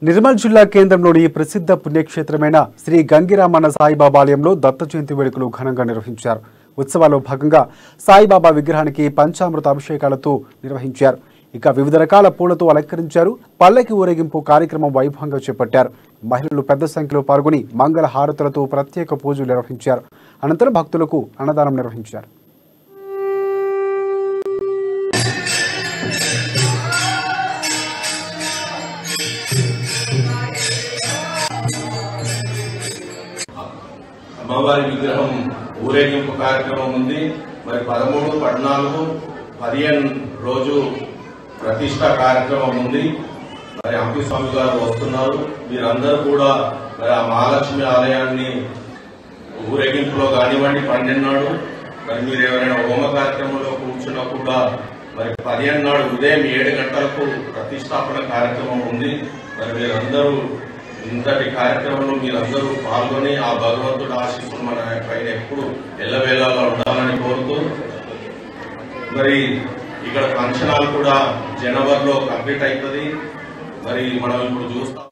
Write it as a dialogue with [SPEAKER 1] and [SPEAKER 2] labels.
[SPEAKER 1] నిర్మల్ జిల్లా కేంద్రంలోని ప్రసిద్ధ పుణ్యక్షేత్రమైన శ్రీ గంగిరామన్న సాయిబాబా ఆలయంలో దత్త జయంతి వేడుకలు ఘనంగా నిర్వహించారు. ఉత్సవాల్లో భాగంగా సాయిబాబా విగ్రహానికి పంచామృత అభిషేకాలతో నిర్వహించారు. ఇక వివిధ రకాల పూలతో అలంకరించారు. పల్లకి ఊరేగింపు కార్యక్రమం వైభవంగా చేపట్టారు. మహిళలు పెద్ద సంఖ్యలో పాల్గొని మంగళ హారతులతో ప్రత్యేక పూజలు నిర్వహించారు. అనంతరం భక్తులకు అన్నదానం నిర్వహించారు.
[SPEAKER 2] అమ్మవారి విగ్రహం ఊరేగింపు కార్యక్రమం ఉంది. మరి 13, 14, 15 రోజు ప్రతిష్ట కార్యక్రమం ఉంది. మరి అంపి స్వామి గారు వస్తున్నారు. మీరందరూ కూడా మరి ఆ మహాలక్ష్మి ఆలయాన్ని ఊరేగింపులో కానివ్వండి 12 నాడు మరి మీరు ఎవరైనా హోమ కార్యక్రమంలో కూర్చున్నా కూడా మరి 15 నాడు ఉదయం 7 గంటలకు ప్రతిష్టాపన కార్యక్రమం ఉంది. మరి మీరందరూ ఇంతటి కార్యక్రమంలో మీరందరూ పాల్గొని ఆ భగవంతుడు ఆశీస్సులు మన పైన ఎప్పుడు ఎల్లవేళలా ఉండాలని కోరుతూ మరి ఇక్కడ ఫంక్షన్ హాల్ కూడా జనవరిలో కంప్లీట్ అవుతుంది. మరి మనం ఇప్పుడు చూస్తాం.